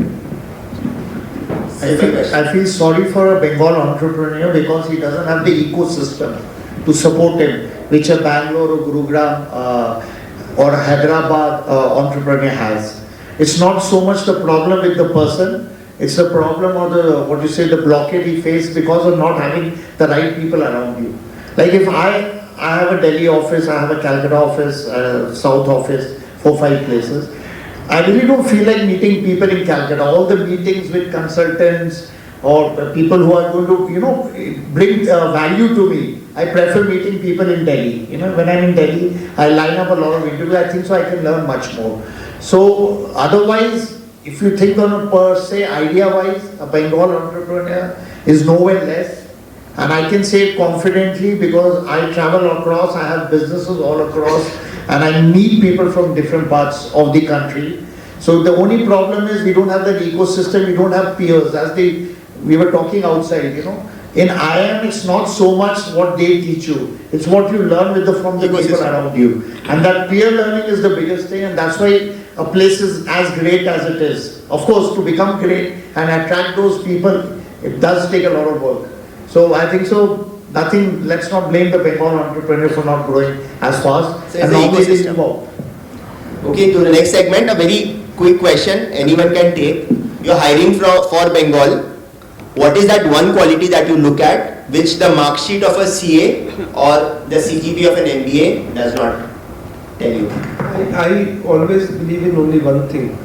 I feel sorry for a Bengal entrepreneur because he doesn't have the ecosystem to support him, which a Bangalore or Gurugram or Hyderabad entrepreneur has. It's not so much the problem with the person, it's the problem or the blockade he faced because of not having the right people around you. Like if I have a Delhi office, I have a Calcutta office, South office, 4-5 places. I really don't feel like meeting people in Calcutta. All the meetings with consultants or people who are going to, bring value to me. I prefer meeting people in Delhi. When I'm in Delhi, I line up a lot of interviews. I think so I can learn much more. So otherwise, if you think on a per se idea-wise, a Bengal entrepreneur is nowhere less. And I can say it confidently because I travel across, I have businesses all across, and I meet people from different parts of the country. So the only problem is we don't have that ecosystem, we don't have peers. We were talking outside, In IIM, it's not so much what they teach you, it's what you learn from the people around you. And that peer learning is the biggest thing, and that's why a place is as great as it is. Of course, to become great and attract those people, it does take a lot of work. So I think let's not blame the Bengal entrepreneur for not growing as fast. So it's the ecosystem. Okay, to the next segment, a very quick question anyone can take. You're hiring for Bengal. What is that one quality that you look at which the mark sheet of a CA or the CGP of an MBA does not tell you? I always believe in only one thing.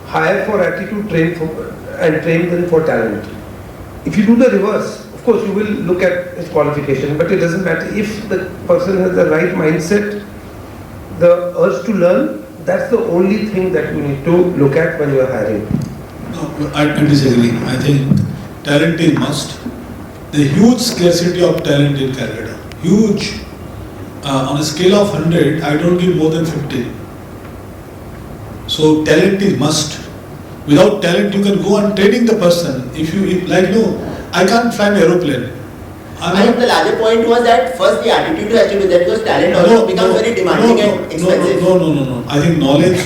Hire for attitude, train them for talent. If you do the reverse, of course you will look at his qualification, but it doesn't matter. If the person has the right mindset, the urge to learn, that's the only thing that you need to look at when you are hiring. No, I disagree. I think talent is must. The huge scarcity of talent in Calcutta. Huge. On a scale of 100, I don't give more than 50. So talent is must. Without talent, you can go on training the person. I can't fly an aeroplane. The larger point was that first the attitude has to be there because talent also becomes very demanding and expensive. No. I think knowledge.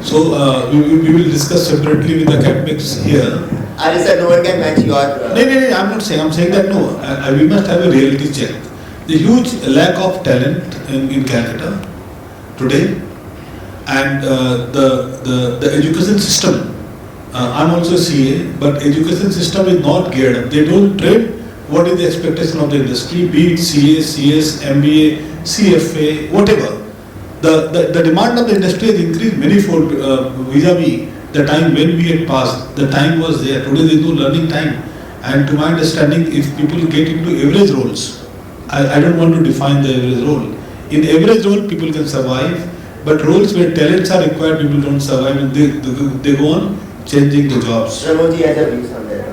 So we will discuss separately with academics here. Harish sir, no one can match your. No, I'm not saying. I'm saying that no. We must have a reality check. The huge lack of talent in Calcutta today, and the education system. I'm also a CA, but education system is not geared up. They don't train what is the expectation of the industry, be it CA, CS, MBA, CFA, whatever. The demand of the industry has increased manifold vis-a-vis the time when we had passed. The time was there. Today there is no learning time. And to my understanding, if people get into average roles, I don't want to define the average role. In average role, people can survive. But roles where talents are required, people don't survive and they go on changing the jobs. Pramodji has a views on that.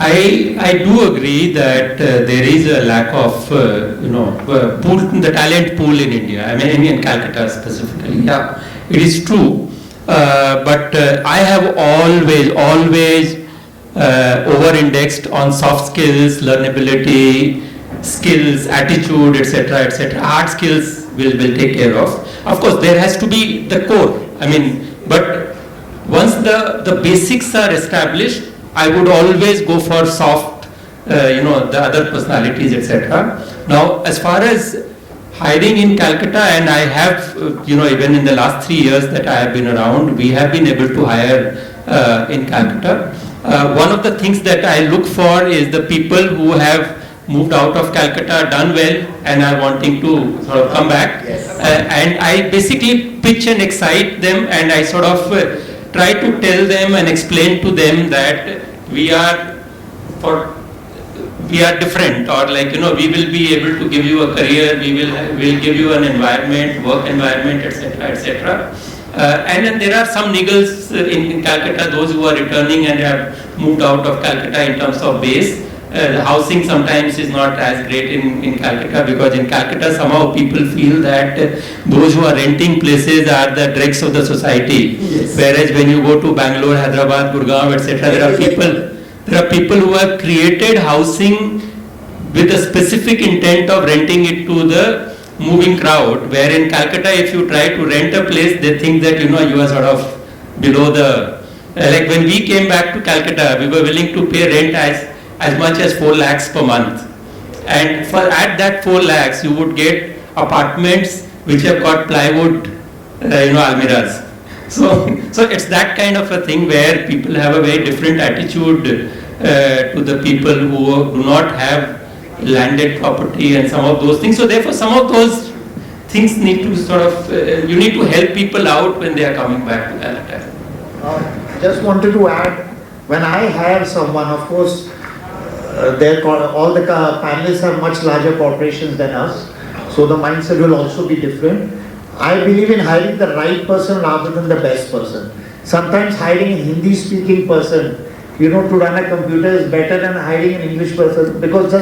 I do agree that there is a lack of, pool, the talent pool in India. I mean, in Calcutta specifically. Yeah, it is true. But I have always over-indexed on soft skills, learnability, skills, attitude, etc., etc. Hard skills will take care of. Of course, there has to be the core. I mean, but once the basics are established, I would always go for soft, the other personalities, etc. Now, as far as hiring in Calcutta, and I have, even in the last 3 years that I have been around, we have been able to hire in Calcutta. One of the things that I look for is the people who have moved out of Calcutta, done well, and are wanting to sort of come back. Yes. And I basically pitch and excite them, and I sort of try to tell them and explain to them that we are different, or we will be able to give you a career, we'll give you an environment, work environment, etc., etc. And then there are some niggles in Calcutta, those who are returning and have moved out of Calcutta in terms of base. The housing sometimes is not as great in Calcutta, because in Calcutta somehow people feel that those who are renting places are the dregs of the society. Yes. Whereas when you go to Bangalore, Hyderabad, Gurgaon, etc., there are people who have created housing with a specific intent of renting it to the moving crowd. Where in Calcutta, if you try to rent a place, they think that you are sort of below the. Like when we came back to Calcutta, we were willing to pay rent as much as 4 lakhs per month, and at that 4 lakhs you would get apartments which have got plywood, almirahs. So it's that kind of a thing where people have a very different attitude to the people who do not have landed property and some of those things. So therefore some of those things need to sort of, you need to help people out when they are coming back to Calcutta. Just wanted to add, when I hire someone, of course, all the panelists have much larger corporations than us, so the mindset will also be different. I believe in hiring the right person rather than the best person. Sometimes hiring a Hindi-speaking person, to run a computer is better than hiring an English person, because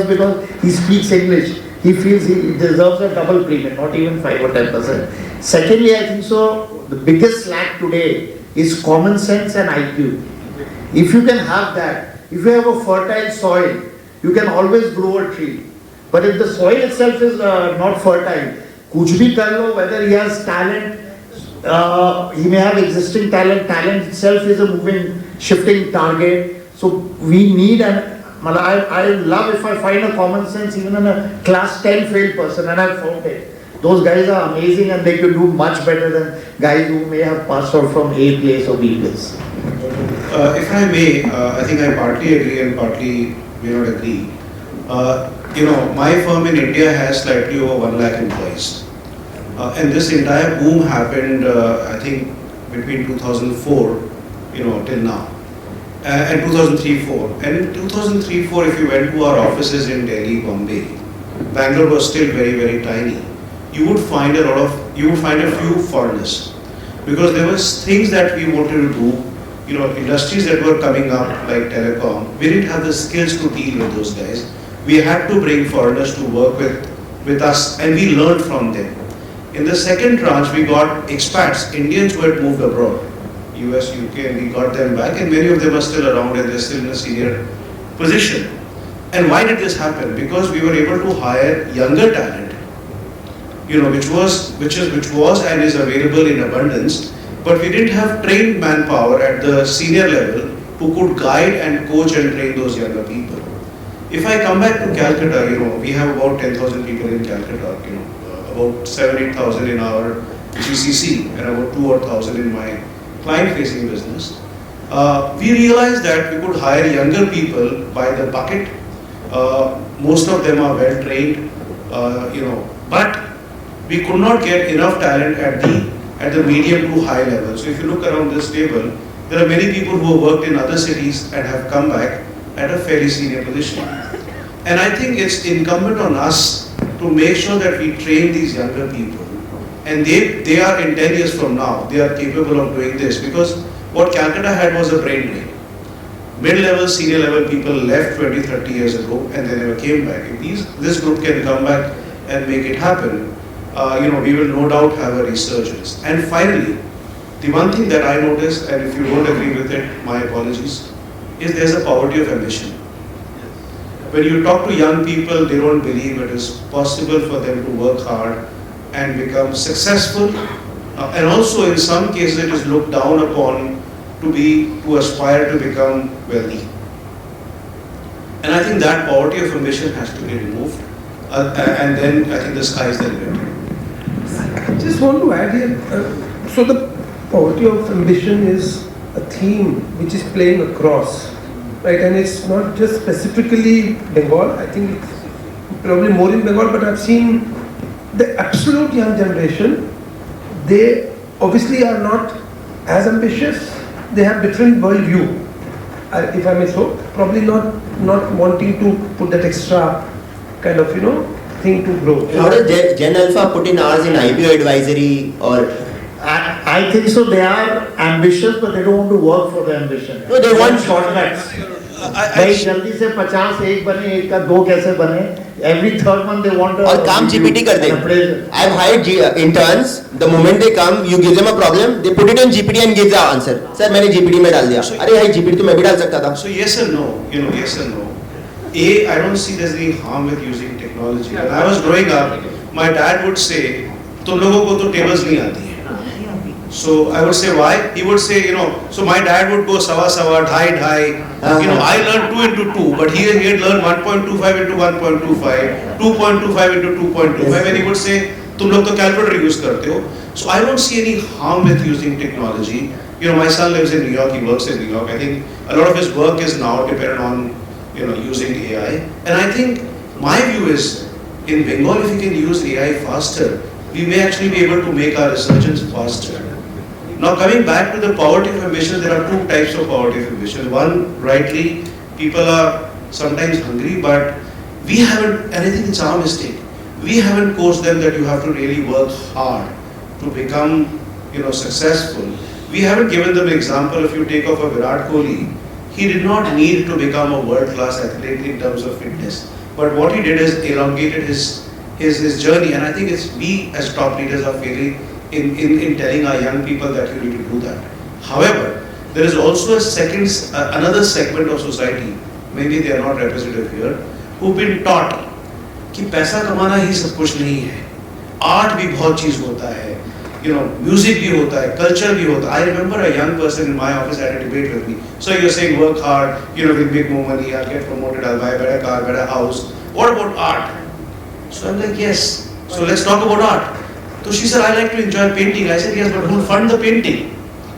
he speaks English, he feels he deserves a double premium, not even 5 or 10%. Secondly, I think so, the biggest lack today is common sense and IQ. If you can have that, if you have a fertile soil, you can always grow a tree. But if the soil itself is not fertile, kuch bhi kar lo, whether he has talent, he may have existing talent. Talent itself is a moving, shifting target. So we need I love if I find a common sense even in a class 10 failed person, and I've found it. Those guys are amazing and they can do much better than guys who may have passed out from A place or B place. If I may, I think I partly agree and partly may not agree. My firm in India has slightly over 1 lakh employees. And this entire boom happened, I think, between 2004, till now. And 2003-04. And in 2003-04, if you went to our offices in Delhi, Bombay, Bangalore was still very, very tiny. You would find a few foreigners, because there was things that we wanted to do. Industries that were coming up like telecom, we didn't have the skills to deal with those guys. We had to bring foreigners to work with us, and we learned from them. In the second tranche, we got expats, Indians who had moved abroad, US, UK, and we got them back, and many of them are still around and they're still in a senior position. And why did this happen? Because we were able to hire younger talent, which was and is available in abundance. But we didn't have trained manpower at the senior level who could guide and coach and train those younger people. If I come back to Calcutta, we have about 10,000 people in Calcutta, about 7,000-8,000 in our GCC and about 2,000 in my client-facing business. We realized that we could hire younger people by the bucket. Most of them are well trained, but we could not get enough talent at the medium to high level. So if you look around this table, there are many people who have worked in other cities and have come back at a fairly senior position. And I think it's incumbent on us to make sure that we train these younger people And they are in 10 years from now, they are capable of doing this, because what Calcutta had was a brain drain. Mid-level, senior level people left 20, 30 years ago and they never came back. If this group can come back and make it happen, we will no doubt have a resurgence. And finally, the one thing that I noticed, and if you don't agree with it, my apologies, is there's a poverty of ambition. When you talk to young people, they don't believe it is possible for them to work hard and become successful. And also in some cases it is looked down upon to aspire to become wealthy. And I think that poverty of ambition has to be removed. And then I think the sky is the limit. I just want to add here, so the poverty of ambition is a theme which is playing across, right? And it's not just specifically Bengal. I think it's probably more in Bengal, but I've seen the absolute young generation, they obviously are not as ambitious. They have different worldview, if I may so, probably not wanting to put that extra kind of, thing to grow. How does Gen Alpha put in hours in IPO advisory or? I think so. They are ambitious, but they don't want to work for the ambition. No, they want shortcuts. भाई जल्दी से 50 एक बने एक का 2 कैसे बने? Every third month they want. और काम GPT कर दे. I've hired interns. The moment they come, you give them a problem, they put it in GPT and give the answer. Sir, मैंने GPT में डाल दिया. अरे भाई GPT तो मैं भी डाल सकता था. So yes and no, yes and no. I don't see there's any harm with using technology. When I was growing up, my dad would say, तुम लोगों को तो tables नहीं आती. So I would say why? He would say, so my dad would go sawa, dhai. I learned 2 into 2, but he had learned 1.25 into 1.25, 2.25 into 2.25, and he would say, तुम लोग तो calculator use करते हो. So I don't see any harm with using technology. My son lives in New York, he works in New York. I think a lot of his work is now dependent on, using AI. And I think my view is, in Bengal, if we can use AI faster, we may actually be able to make our resurgence faster. Now coming back to the poverty of ambition, there are 2 types of poverty of ambition. One, rightly, people are sometimes hungry, but we haven't, and I think it's our mistake, we haven't coached them that you have to really work hard to become, successful. We haven't given them an example. If you take off a Virat Kohli, he did not need to become a world-class athlete in terms of fitness. But what he did is elongated his journey, and I think it's we as top leaders are failing in telling our young people that you need to do that. However, there is also another segment of society, maybe they are not representative here, who've been taught कि पैसा कमाना ही सब कुछ नहीं है. Art भी बहुत चीज होता है, music भी होता है, culture भी होता है. I remember a young person in my office had a debate with me. So you're saying work hard, we'll make more money, I'll get promoted, I'll buy a better car, better house. What about art? So I'm like, yes. So let's talk about art. So she said, I like to enjoy painting. I said, yes, but who'll fund the painting?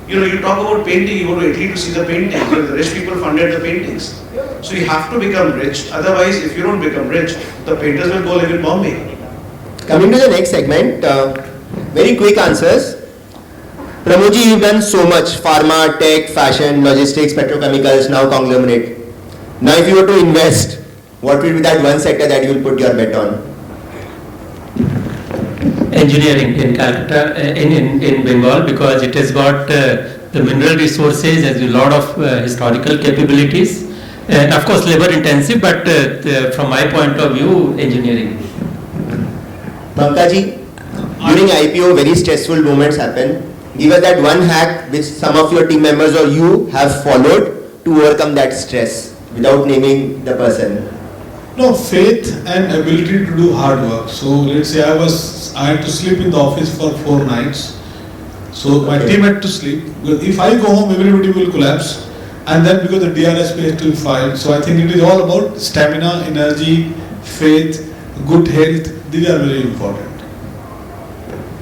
You talk about painting, you go to Italy to see the paintings. The rich people funded the paintings. So you have to become rich. Otherwise, if you don't become rich, the painters will go live in Bombay. Coming to the next segment, very quick answers. Pramodji, you've done so much, pharma, tech, fashion, logistics, petrochemicals, now conglomerate. Now if you were to invest, what will be that one sector that you will put your bet on? Engineering in Calcutta, in Bengal, because it has got the mineral resources, has a lot of historical capabilities, and of course labor intensive, but from my point of view, engineering. Bankaji, during IPO, very stressful moments happen. Give us that one hack which some of your team members or you have followed to overcome that stress without naming the person. No, faith and ability to do hard work. So let's say I had to sleep in the office for 4 nights. So my team had to sleep. If I go home, everybody will collapse. And then because the DRS pay has to be filed. So I think it is all about stamina, energy, faith, good health. These are very important.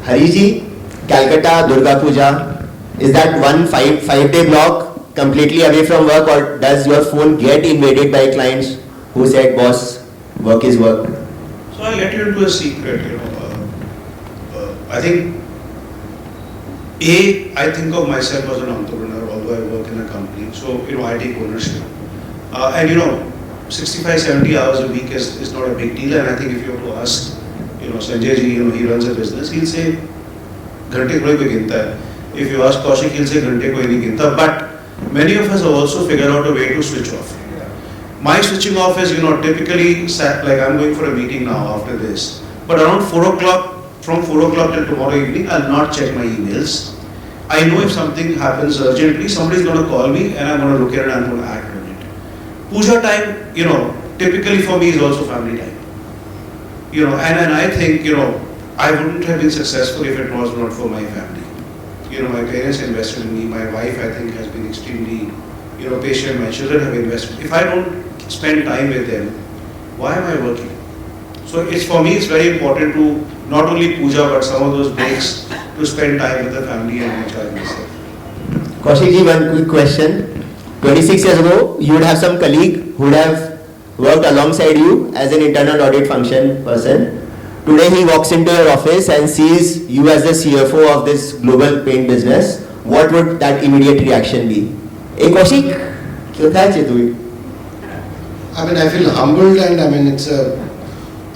Hariji, Calcutta, Durga Puja, is that one five-day block completely away from work, or does your phone get invaded by clients who said, boss, work is work? So I'll let you into a secret, I think, I think of myself as an entrepreneur, although I work in a company, so, I take ownership. And 65, 70 hours a week is not a big deal, and I think if you have to ask, Sanjay Ji, he runs a business, he'll say, घंटे थोड़ी कोई गिनता है. If you ask Kaushik, he'll say घंटे कोई नहीं गिनता. But many of us have also figured out a way to switch off. My switching off is, typically like I'm going for a meeting now after this. But around 4 o'clock, from 4 o'clock till tomorrow evening, I'll not check my emails. I know if something happens urgently, somebody's going to call me and I'm going to look at it and I'm going to act on it. Puja time, typically for me is also family time. And I think, I wouldn't have been successful if it was not for my family. My parents invested in me. My wife, I think, has been extremely, patient. My children have invested. If I don't spend time with them, why am I working? So for me, it's very important to not only puja, but some of those breaks to spend time with the family and recharge myself. Kaushik ji, one quick question. 26 years ago, you would have some colleague who would have worked alongside you as an internal audit function person. Today he walks into your office and sees you as the CFO of this global paint business. What would that immediate reaction be? Hey Kaushik, kya tha tu? I feel humbled and it's an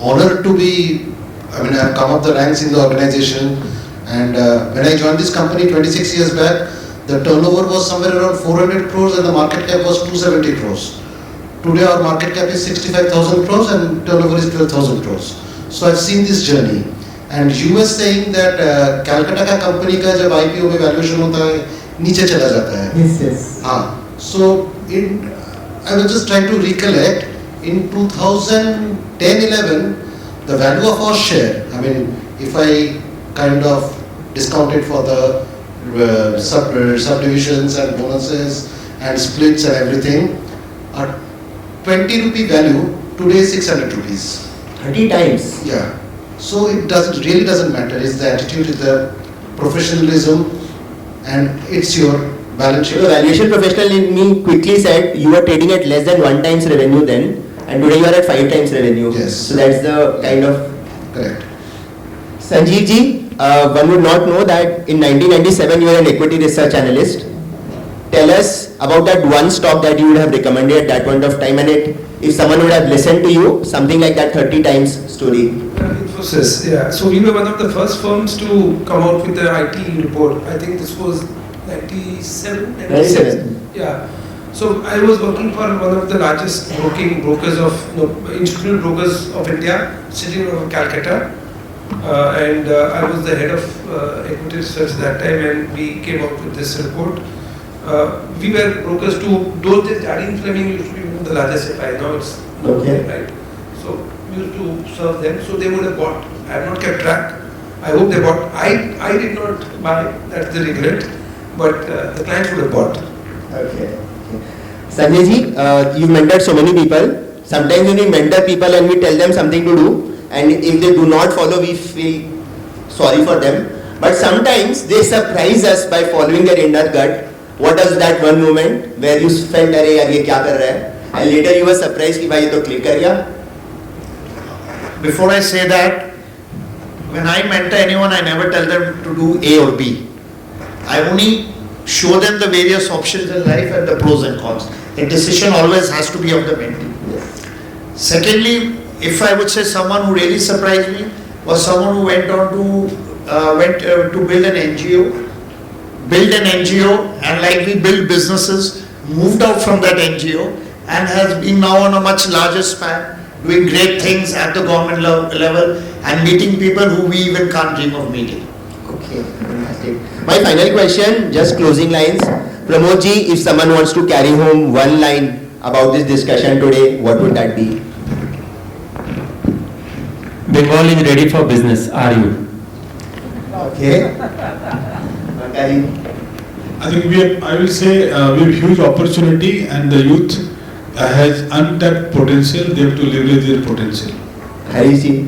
honor to be, I've come up the ranks in the organization, and when I joined this company 26 years back, the turnover was somewhere around 400 crores and the market cap was 270 crores. Today our market cap is 65,000 crores and turnover is 12,000 crores. So I've seen this journey. And you were saying that Calcutta का company का जब IPO में valuation होता है नीचे चला जाता है. Yes. हाँ. So I was just trying to recollect. In 2010-11, the value of our share, if I kind of discount it for the subdivisions and bonuses and splits and everything, a 20 rupee value today is 600 rupees. 30 times. Yeah. So it really doesn't matter. It's the attitude, it's the professionalism, and it's your balance sheet. The valuation professional in me quickly said you were trading at less than 1 times revenue then, and today you are at 5 times revenue. Yes. So that's the kind of... Correct. Sanjeev ji, one would not know that in 1997 you were an equity research analyst. Tell us about that one stock that you would have recommended at that point of time, and if someone would have listened to you, something like that 30 times story. Infosys, yeah. So we were one of the first firms to come out with the IT report. I think this was 97, 97. Yeah. So I was working for one of the largest brokers of institutional brokers of India, sitting over Calcutta, and I was the head of equity research that time, and we came out with this report. We were brokers to those days. Jardine Fleming used to be one of the largest FI. Now it's okay, right. So we used to serve them. So they would have bought. I have not kept track. I hope they bought. I did not buy. That's the regret. But the clients would have bought. Okay. Sanjay ji, you mentored so many people. Sometimes when we mentor people and we tell them something to do, and if they do not follow, we feel sorry for them. But sometimes they surprise us by following their inner gut. What was that one moment where you felt, "Arey yaar, ye kya kar raha hai?" And later you were surprised कि भाई ये तो click कर गया. Before I say that, when I mentor anyone, I never tell them to do A or B. I only show them the various options in life and the pros and cons. The decision always has to be of the mentee. Yes. Secondly, if I would say someone who really surprised me was someone who went to build an NGO, and like we build businesses, moved out from that NGO and has been now on a much larger span, doing great things at the government level and meeting people who we even can't dream of meeting. Okay, fantastic. My final question, just closing lines. Pramod ji, if someone wants to carry home one line about this discussion today, what would that be? Bengal is ready for business, are you? Okay. I think I will say we have huge opportunity, and the youth has untapped potential. They have to leverage their potential. Harish ji.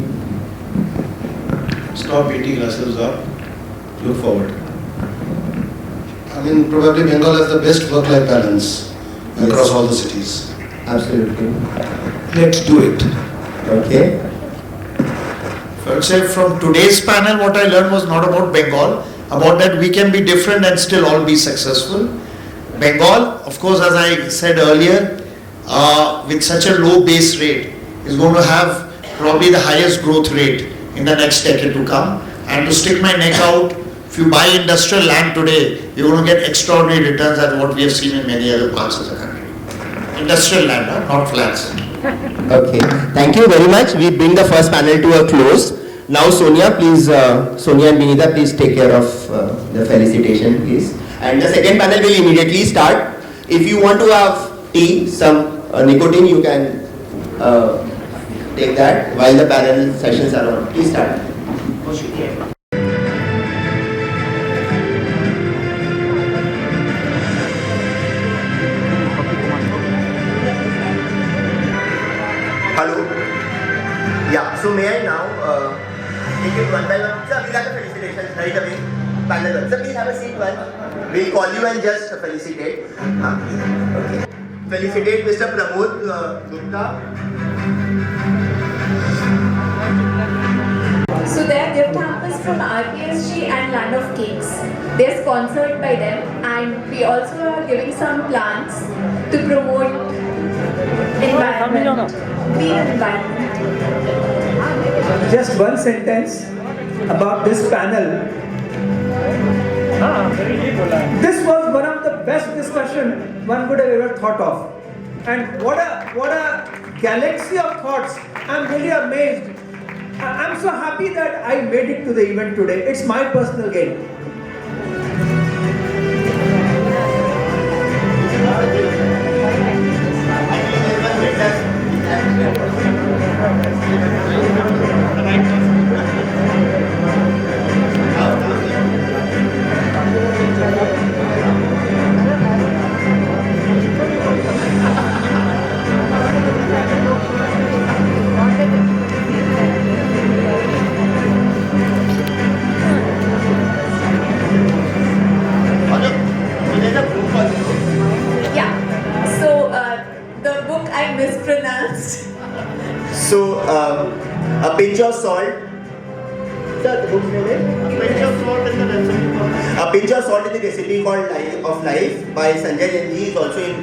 Stop beating ourselves up. Look forward. Probably Bengal has the best work-life balance across all the cities. Absolutely. Let's do it. Okay. I would say from today's panel, what I learned was not about Bengal, about that we can be different and still all be successful. Bengal, of course, as I said earlier, with such a low base rate, is going to have probably the highest growth rate in the next decade to come. And to stick my neck out If you buy industrial land today, you're going to get extraordinary returns at what we have seen in many other parts of the country. Industrial land, not flats. Okay, thank you very much. We bring the first panel to a close. Now Sonia, please, Sonia and Vinita, please take care of the felicitation, please. And the second panel will immediately start. If you want to have tea, some nicotine, you can take that while the panel sessions are on. Please start. Hello. Yeah, so may I now take it one by one? Sir, we'll have the felicitations right away. Panel one. Sir, please have a seat one. We'll call you and just felicitate. Okay. Felicitate Mr. Pramod Gupta. So their gift hampers from RPSG and Land of Cakes. They're sponsored by them, and we also are giving some plants to promote environment. Clean environment. Just one sentence about this panel. This was one of the best discussion one would have ever thought of. And what a galaxy of thoughts. I'm really amazed. I'm so happy that I made it to the event today. It's my personal gain. Yeah. So the book I mispronounced. So, a pinch of salt. Sir, the book's name is? Pinch of salt in the recipe. A pinch of salt in the recipe called Life of Life by Sanjay K is also in